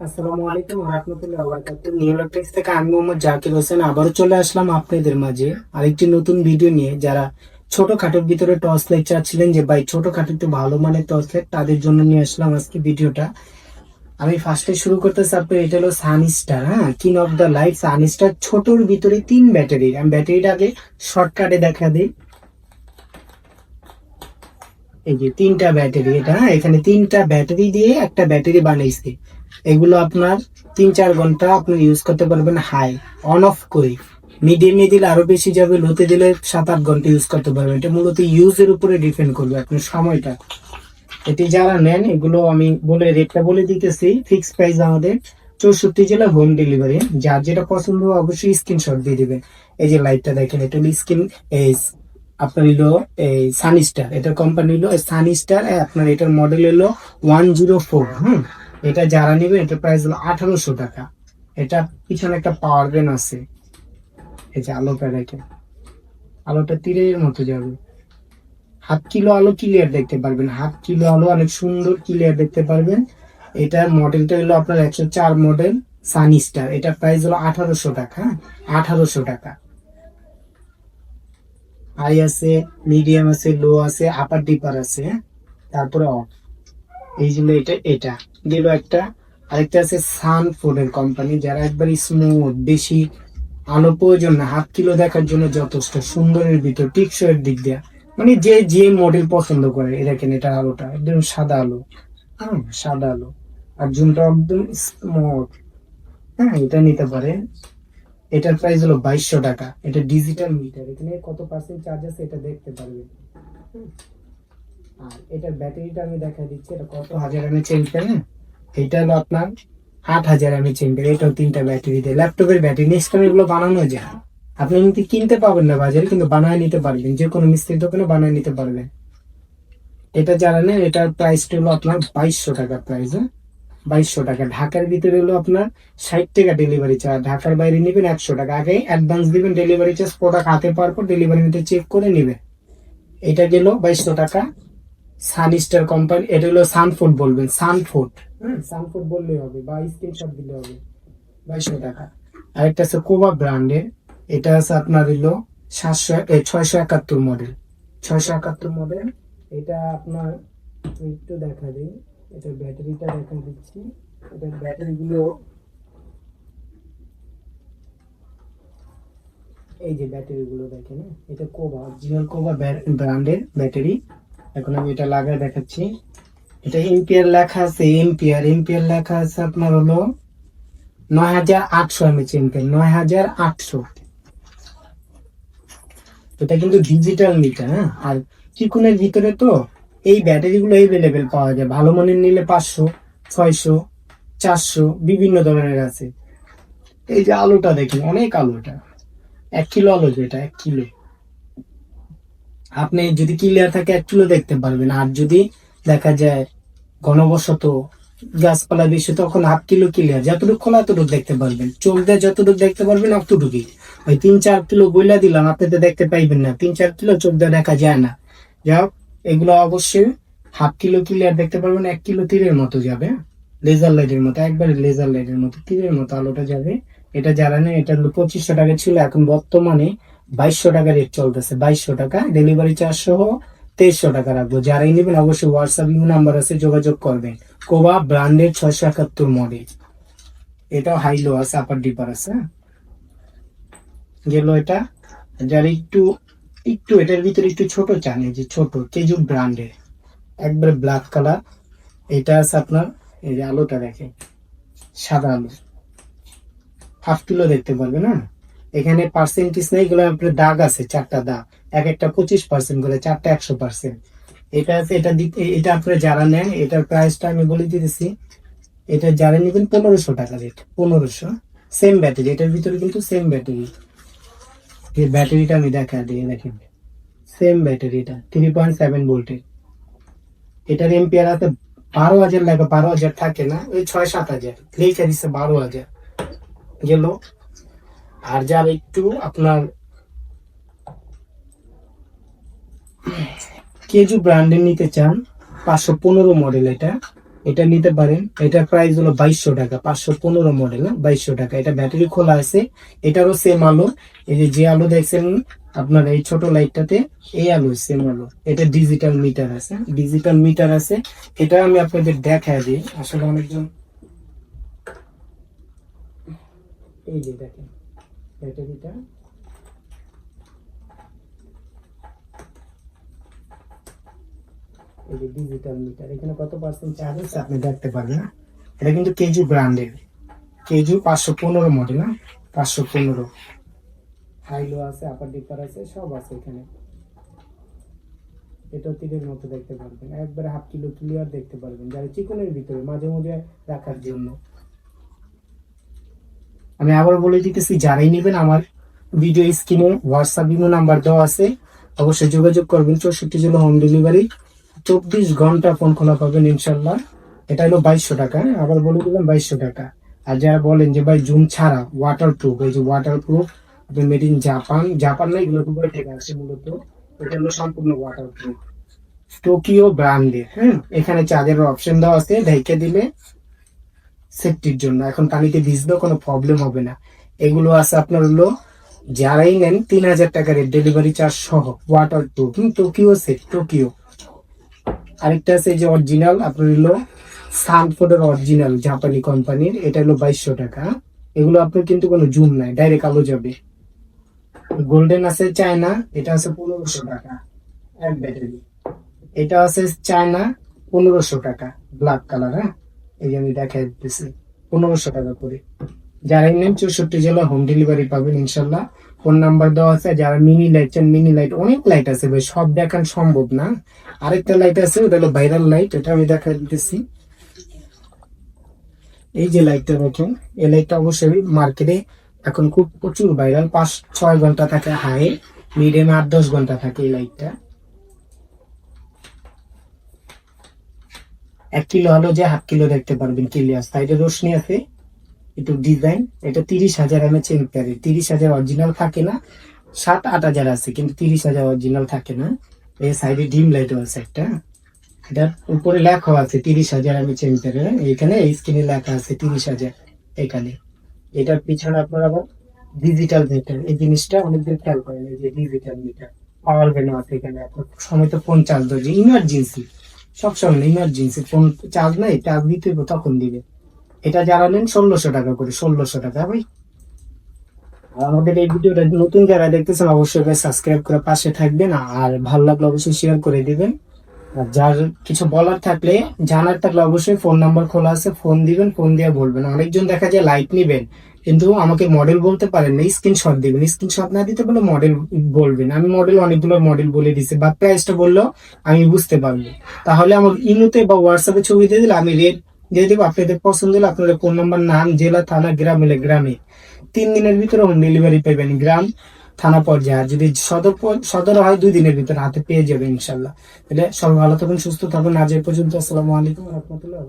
আসসালামু আলাইকুম ওয়া রাহমাতুল্লাহি ওয়া বারাকাতুহু। নিউইয়র্ক থেকে আমি মোহাম্মদ জাকির হোসেন আবারও চলে আসলাম আপনাদের মাঝে আরেকটি নতুন ভিডিও নিয়ে। যারা ছোটখাটোর ভিতরে টর্চ লাইট চাচ্ছিলেন যে ভাই ছোটখাটো একটু ভালো মানের টর্চ লাইট, তাদের জন্য নিয়ে আসলাম আজকে ভিডিওটা। আমি ফার্স্টে শুরু করতেছি, আপনার এটা হলো সানস্টার, হ্যাঁ, king of the light Sunstar. ছোটর ভিতরে 3 ব্যাটারি। আমি ব্যাটারিটা আগে শর্টকাটে দেখা দিই। এই যে 3টা ব্যাটারি, এটা হ্যাঁ, এখানে 3টা ব্যাটারি দিয়ে একটা ব্যাটারি বানাইছে। এগুলো আপনার 3-4 ঘন্টা আপনি ইউজ করতে পারবেন হাই অন অফ করে। মিডিয়ামে দিলে আরো বেশি যাবে, লোতে দিলে 7-8 ঘন্টা ইউজ করতে পারবেন। এটা মূলত ইউজের উপরে ডিপেন্ড করবে আপনার সময়টা। এটি যারা নেন, এগুলো আমি বলে রেটটা বলে দিতেছি। ফিক্স প্রাইস আমাদের 64 জেলা হোম ডেলিভারি। যার যেটা পছন্দ অবশ্যই স্ক্রিনশট দিয়ে দিবেন। এই যে লাইটটা দেখেন, এটা হলো স্ক্রিন আপনার হলো এই সানিস্টার, এটার কোম্পানি হলো সানিস্টার। আপনার এটার মডেল হলো 104। এটা যারা নিবে এটার প্রাইস হলো 1800 টাকা। এটা পিছনে একটা পাওয়ার ব্যাংক আছে। এই যে আলোটা দেখেন, আলোটা তীরের মতো যাবে। হাফ কিলো আলো ক্লিয়ার দেখতে পারবেন, হাফ কিলো আলো অনেক সুন্দর ক্লিয়ার দেখতে পারবেন। এটার মডেলটা হলো আপনার 104 মডেল সানিস্টার। এটা প্রাইস হলো 1800 টাকা। 1800 টাকা। হাই আছে, মিডিয়াম আছে, লো আছে, আপার ডিপার আছে, তারপরে অফ। এই জন্য এটা গেল একটা। আরেকটা আছে সানফোর্ডের কোম্পানি, যারা একবার স্মুথ, বেশি আলো প্রয়োজন না, হাফ কিলো দেখার জন্য যথেষ্ট, সুন্দরের ভিতর টিকসইয়ের দিক দিয়ে, মানে যে যে মডেল পছন্দ করে এ দেখেন। এটা আলোটা একদম সাদা আলো, হ্যাঁ, সাদা আলো। আর জুমটা একদম স্মুথ। হ্যাঁ, এটা নিতে পারেন। এটার প্রাইস হলো 2200 টাকা। এটা ডিজিটাল মিটার, এখানে কত পার্সেন্ট চার্জ আছে এটা দেখতে পারবেন। হুম। আর এটার ব্যাটারিটা আমি দেখা দিচ্ছি, এটা কত হাজার আমি চেঞ্জ করেন। এটা হলো আপনার 8000 আমি চেঞ্জ করি। এটাও 3টা ব্যাটারি দিয়ে ল্যাপটপের ব্যাটারি। নেক্সট টাইম এগুলো বানানো যায়, আপনি কিন্তু কিনতে পাবেন না বাজারে, কিন্তু বানায় নিতে পারবেন, যে কোনো মিস্ত্রির দোকানে বানায় নিতে পারবেন। এটা যারা নেন, এটার প্রাইসটা হলো আপনার 2200 টাকা প্রাইস। 2200 টাকা। ঢাকার ভিতরে হলো আপনার 60 টাকা ডেলিভারি চার্জ। ঢাকার বাইরে নিবেন 100 টাকা। আগে অ্যাডভান্স দিবেন, ডেলিভারি চার্জ প্রোডাক্ট হাতে পাওয়ার পর ডেলিভারি নিতে চেক করে নিবে। এটা গেল 2200 টাকা। সানস্টার কোম্পানি, এটা হলো সানফুড বলবেন, সানফুড। হ্যাঁ, সানফুড বললেই হবে বা স্ক্রিনশট দিলে হবে। 2200 টাকা। আরেকটা আছে কোবা ব্র্যান্ডের। এটা আছে আপনার হলো 671 মডেল। 671 মডেল। এটা আপনার একটু দেখা দিই, এটা ব্যাটারিটা দেখা দিচ্ছি। এটার ব্যাটারি গুলো, এই যে ব্যাটারি গুলো দেখেন, এটা কোবা, অরিজিনাল কোবা ব্র্যান্ডের ব্যাটারি। এখন আমি এটা লাগায় দেখাচ্ছি। এটা এম্পিয়ার লেখা আছে, এম্পিয়ার লেখা আছে আপনার হলো 9800 এমএচ এম্পিয়ার, 9800। এটা কিন্তু ডিজিটাল মিটার, হ্যাঁ। আর চিকুনের ভিতরে তো এই ব্যাটারি গুলো এভেলেবেল পাওয়া যায়। ভালো মানের নিলে 500, 600, 400 বিভিন্ন ধরনের আছে। এই যে আলোটা দেখেন, অনেক আলোটা 1 কিলো আলো, যেটা 1 কিলো। আপনি যদি ক্লিয়ার থাকে 1 কিলো দেখতে পারবেন। আর যদি দেখা যায় ঘনবসত গাছপালা বেশি, তখন হাফ কিলো ক্লিয়ার, যতটুকু খোলা ততটুকু দেখতে পারবেন। চোখ দিয়ে যতটুকু দেখতে পারবেন অতটুকুই। ওই 3-4 কিলো বইলা দিলাম, আপনি তো দেখতে পাইবেন না। 3-4 কিলো চোখ দিয়ে দেখা যায় না। যাই হোক, এগুলো অবশ্যই হাফ কিলো ক্লিয়ার দেখতে পারবেন। 1 কিলো তীরের মতো যাবে, লেজার লাইটের মতো, একবারে লেজার লাইটের মতো তীরের মতো আলোটা যাবে। এটা যারা নেই, এটা 2500 টাকা ছিল, এখন বর্তমানে 2200 টাকা রেট চলতেছে। 2200 টাকা ডেলিভারি চার্জ সহ 2300 টাকা রাখবো। যারাই নেবেন অবশ্যই হোয়াটসঅ্যাপ নাম্বার আছে, যোগাযোগ করবেন। কোবা ব্র্যান্ডের 671 মডেল। এটাও হাই লো আছে, আপার ডিপার আছে, হ্যাঁ। গেল এটা। যারা একটু একটু এটার ভিতরে একটু ছোট চান, এই যে ছোট কেজু ব্র্যান্ডের, একবারে ব্ল্যাক কালার। এটা আছে আপনার, এই যে আলোটা দেখে, সাদা আলো, হাফ কিলো দেখতে পারবেন। না, এখানে পার্সেন্টেজ নেই, এগুলো আপনার দাগ আছে, 4টা দাগ, এক একটা 25% করে, 4টা 100%। এটা আছে, এটা দিতে, এটা আপনারা যারা নেন, এটার প্রাইসটা আমি বলে দিতেছি। এটা যারা নেবেন 1500 টাকা রেট, 1500। সেম ব্যাটারি, এটার ভিতরে কিন্তু সেম ব্যাটারি। এই ব্যাটারিটা আমি দেখা দিই, দেখেন সেম ব্যাটারি, এটা 3.7 ভোল্টের। এটার এম্পিয়ার আছে 12,000 লেখা, 12,000 থাকে না, ওই 6-7,000 লেখা দিচ্ছে, 12,000 গেল। আর যার একটু আপনার কেজু ব্র্যান্ডের নিতে চান, 515 মডেল এটা। এটা নিতে পারেন। এটার প্রাইস হলো 2200 টাকা, 515 মডেল, 2200 টাকা। এটা ব্যাটারি খোলা আছে। এটারও সেম আলো, এই যে আলো দেখছেন আপনার এই ছোট লাইটটাতে, এই আলো সেম আলো। এটা ডিজিটাল মিটার আছে, ডিজিটাল মিটার আছে। এটা আমি আপনাদের দেখায় দিই, আসলে অনেকজন, এই যে দেখেন ব্যাটারিটা, এই যে ডিজিটাল মিটার, এখানে কত পার্সেন্ট চার্জ আছে আপনি দেখতে পারবেন। এটা কিন্তু কেজু ব্র্যান্ডের, কেজু 515 মডেল, 515। হাইলো আছে, আপার ডিপার আছে, সব আছে এখানে। এটা তীরের মতো দেখতে পারবেন, একবারে হাফ কিলো ক্লিয়ার দেখতে পারবেন, যারা চিকনের ভিতরে মাঝে মাঝে রাখার জন্য। আমি আবার বলে দিতেছি, যারাই নেবেন আমার ভিডিও স্ক্রিনে হোয়াটসঅ্যাপ ইমো নাম্বার দেওয়া আছে, অবশ্যই যোগাযোগ করবেন। 64 জেলা হোম ডেলিভারি, 24 ঘন্টা ফোন খোলা পাবেন ইনশাল্লাহ। এটা হলো 2200 টাকা, আবার বলে দিলাম 2200 টাকা। আর যারা বলেন যে ভাই জুম ছাড়া ওয়াটার প্রুফ, এই যে ওয়াটার প্রুফ, আপনি মেড ইন জাপান, জাপান না, এগুলো দুবাই থেকে আসে মূলত। এটা হলো সম্পূর্ণ ওয়াটার প্রুফ, টোকিও ব্র্যান্ডের। হ্যাঁ, এখানে চার্জারের অপশন দেওয়া আছে, ঢেকে দিলে সেফটির জন্য, এখন পানিতে ভিজলেও কোনো প্রবলেম হবে না। এগুলো আছে আপনার হলো, যারাই নেন 3000 টাকার ডেলিভারি চার্জ সহ, water proof, Tokyo set, Tokyo. আরেকটা আছে যে অরিজিনাল আপনার হলো সানফোর্ডের অরিজিনাল জাপানি কোম্পানির, এটা হলো 2200 টাকা। এগুলো আপনার কিন্তু কোনো জুম নাই, ডাইরেক্ট আলো যাবে। গোল্ডেন আছে চায়না, এটা আছে 1500 টাকা, এক ব্যাটারি। এটা আছে চায়না, 1500 টাকা, ব্ল্যাক কালার। হ্যাঁ, এই যে আমি দেখাই দিতেছি, 1500 টাকা করে। যারা নেন 64 জেলা হোম ডেলিভারি পাবেন ইনশাল্লাহ। ফোন নাম্বার দেওয়া আছে। যারা মিনি লাইট চান, মিনি লাইট অনেক লাইট আছে ভাই, সব দেখান সম্ভব না। আরেকটা লাইট আছে, ওটা হলো ভাইরাল লাইট, এটা আমি দেখা দিতেছি। এই যে লাইটটা দেখেন, এই লাইটটা অবশ্যই মার্কেটে এখন খুব প্রচুর ভাইরাল, 5-6 ঘন্টা থাকে হাই, মিডিয়ামে 8-10 ঘন্টা থাকে এই লাইটটা। 1 কিলো হলো যে হাফ কিলো দেখতে পারবেন ক্লিয়ার, সাইডে রোশনি আছে, একটু ডিজাইন। এটা 30,000 এমএচ এম্পিয়ারের, 30,000 অরিজিনাল থাকে না, 7-8 হাজার আছে, কিন্তু 30,000 অরিজিনাল থাকে না। এই সাইডে ডিম লাইটও আছে একটা, এটার উপরে লেখা আছে 30,000 এমএচ এম্পিয়ারের, এখানে এই স্ক্রিনে লেখা আছে 30,000 এখানে। এটার পিছনে আপনার আবার ডিজিটাল মিটার, এই জিনিসটা অনেকদিন খেয়াল করেন, এই যে ডিজিটাল মিটার, পাওয়ার ব্যাংক আছে এখানে। আপনার সময় তো ফোন চার্জ দেওয়া, ইমার্জেন্সি, সবসময় ইমার্জেন্সি ফোন চার্জ নাই, চার্জ দিতে হবে তখন দিবে। এটা যারা নেন 1600 টাকা করে, 1600 টাকা ভাই। আর আমাদের এই ভিডিওটা নতুন যারা দেখতেছেন অবশ্যই সাবস্ক্রাইব করে পাশে থাকবেন, আর ভালো লাগলে অবশ্যই শেয়ার করে দিবেন। আর যার কিছু বলার থাকলে, জানার থাকলে অবশ্যই ফোন নাম্বার খোলা আছে, ফোন দিবেন, ফোন দিয়ে বলবেন। অনেকজন দেখা যায় লাইট নিবেন কিন্তু আমাকে মডেল বলতে পারেন না, স্ক্রিনশট দিবেন, স্ক্রিনশট না দিতে বলে মডেল বলবেন। আমি মডেল অনেকগুলো মডেল বলে দিছি, বা প্রাইসটা বললেও আমি বুঝতে পারবো। তাহলে আমার ইমোতে বা হোয়াটসঅ্যাপে ছবি দিয়ে দিলে আমি রেট দিয়ে দেবো, আপনাদের পছন্দ হলে আপনাদের ফোন নাম্বার, নাম, জেলা, থানা, গ্রাম হলে গ্রামে 3 দিনের ভিতরে হোম ডেলিভারি পাবেন, গ্রাম থানা পর্যায়ে। আর যদি সদর হয় 2 দিনের ভিতরে হাতে পেয়ে যাবে ইনশাল্লাহ। তাহলে সবাই ভালো থাকুন, সুস্থ থাকুন। আজ এই পর্যন্ত, আসসালামু আলাইকুম রহমতুল্লাহ।